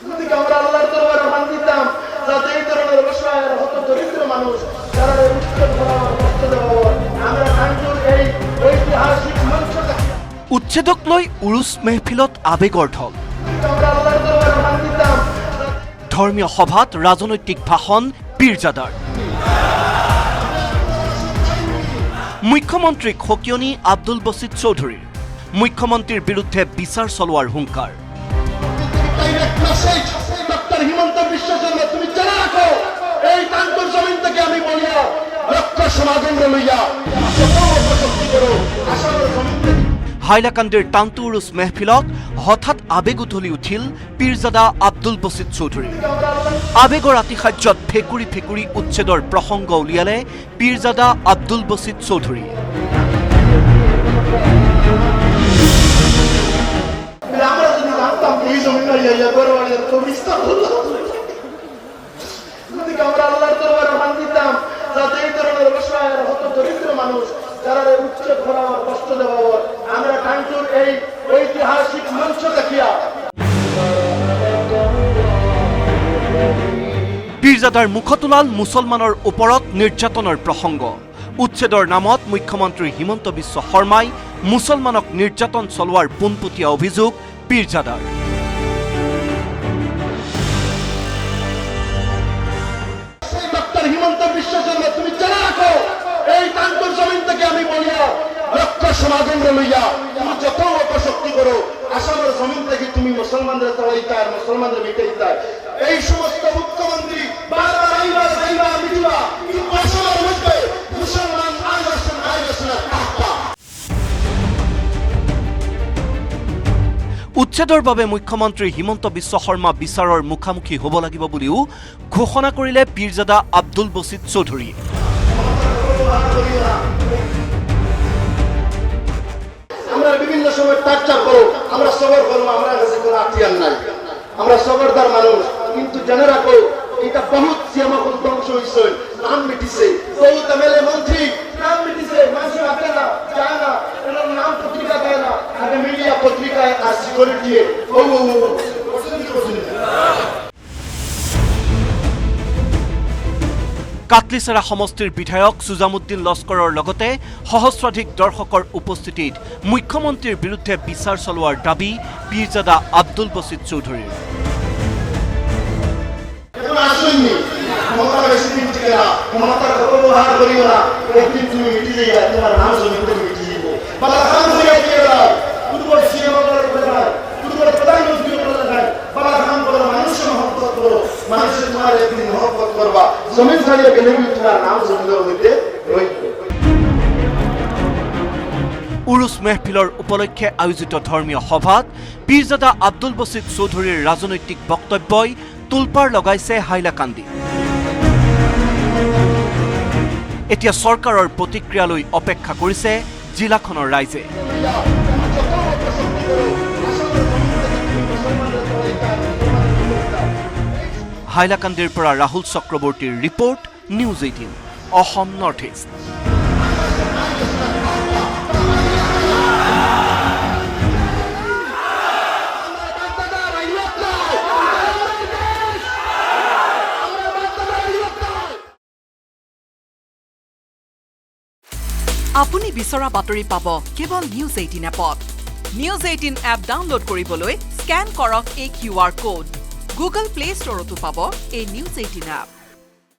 যদি আমরা আল্লাহর দরবারে মান দিতাম যাতে এই ধরনের অসহায় হত দরিদ্র মানুষ যারা উচ্ছেদ করা কষ্ট দেওয়া আমরা আঞ্চল এই ঐতিহাসিক মঞ্চটা উচ্ছেদক লৈ উৰুচ মেহফিলত আবেগৰ ঢল। আমরা আল্লাহর দরবারে মান দিতাম ধৰ্মীয় সভাত ৰাজনৈতিক ভাষণ পীৰজাদাৰ। মুখ্যমন্ত্ৰীক সকিয়নি আব্দুল বছিদ চৌধুৰীৰ। মুখ্যমন্ত্ৰীৰ বিৰুদ্ধে বিচাৰ চলোৱাৰ হুংকাৰ। ডক্টর হিমন্ত বিশ্ব শর্মা তুমি জানা রাখো এই তান্তর জমিন থেকে আমি বলিয়া লক্ষ্য সমাগম লইয়া শক্তি করো আসামের জমিন থেকে হাইলাকান্দিৰ টানটো উৰুচ মেহফিলত হঠাৎ আবেগ উঠলি উঠিল পীৰজাদা আব্দুল বছিদ চৌধুৰী। আবেগৰ আতিশায্যত ফেকুৰি ফেকুৰি উচ্ছেদৰ প্ৰসংগ উলিয়ালে পীৰজাদা আব্দুল বছিদ চৌধুৰী। আমরা যদি জানতাম এই জমিন ইয়া গরওয়ালের তো বিস্তার হতো যদি আমরা আল্লাহর দরবারে মান দিতাম যাতে এই ধরনের অসহায় হত দরিদ্র মানুষ যারা উচ্ছেদ করা কষ্ট দেওয়া আমরা কাঞ্চুর এই ঐতিহাসিক মঞ্চ দেখিয়া পীৰজাদাৰ মুখত ওলাল মুছলমানৰ ওপৰত নিৰ্যাতনৰ প্ৰসংগ। উচ্ছেদৰ নামত মুখ্যমন্ত্ৰী হিমন্ত বিশ্ব শৰ্মাই মুছলমানক নিৰ্যাতন চলোৱাৰ পোনপটীয়া অভিযোগ পীৰজাদাৰ। ডক্টর হিমন্ত বিশ্ব শর্মা তুমি জানা রাখো এই তান্তর জমিন থেকে আমি বলিয়া লক্ষ্য সমাগম লইয়া তুমি যত অপশক্তি করো আসামের জমিন থেকে তুমি মুসলমানদের চালাইতা আর মুসলমানদের মিটাইতা এই সমস্ত মুখ্যমন্ত্রী বারবার আইবা মিটিবা কিন্তু আসামের মধ্যে মুসলমান আইবাসন উচ্ছেদৰ বাবে মুখ্যমন্ত্ৰী হিমন্ত বিশ্ব শৰ্মা বিচাৰৰ মুখামুখি হ'ব লাগিব বুলিও ঘোষণা কৰিলে পীৰজাদা আব্দুল বছিদ চৌধুৰী। আমরা বিভিন্ন সময় টার্চার করো আমরা সবর করবো আমরা কাছে কোনো আত্মীয় নাই আমরা সবরদার মানুষ কিন্তু জেনে রাখো এটা বহুত সিয়ামাকুল ধ্বংস হয়েছে নাম মিটিছে বহুত এমএলএ মন্ত্রী নাম মিটিছে মানুষ আসে না যায় না এর নাম পত্রিকা দেয় না আগে মিডিয়া পত্রিকায় আর সিকিউরিটি কাটলিচেৰা সমষ্টিৰ বিধায়ক সুজামুদ্দিন লস্কৰৰ লগতে সহস্ৰাধিক দৰ্শকৰ উপস্থিতিত মুখ্যমন্ত্ৰীৰ বিৰুদ্ধে বিচাৰ চলোৱাৰ দাবী পীৰজাদা আব্দুল বছিদ চৌধুৰীৰ। জমিন ছাড়িয়ে গেলে তোমার নাম জমিনের মধ্যে উৰুচ মেহফিলৰ উপলক্ষে আয়োজিত ধৰ্মীয় সভাত পীৰজাদা আব্দুল বছিদ চৌধুৰীৰ ৰাজনৈতিক বক্তব্যই তোলপাৰ লগাইছে হাইলাকান্দি। এতিয়া চৰকাৰৰ প্ৰতিক্ৰিয়ালৈ অপেক্ষা কৰিছে জিলাখনৰ ৰাইজে। হাইলাকান্দিৰ পৰা ৰাহুল চক্ৰৱৰ্তীৰ ৰিপৰ্ট, নিউজ 18 অসম নৰ্থ ইষ্ট। আপুনি বিচৰা বাতৰি পাব কেৱল নিউজ 18 এপত। নিউজ 18 এপ ডাউনলোড কৰিবলৈ স্কেন কৰক এই QR কোড। গুগল প্লে ষ্টৰতো পাব এই নিউজ 18 এপ।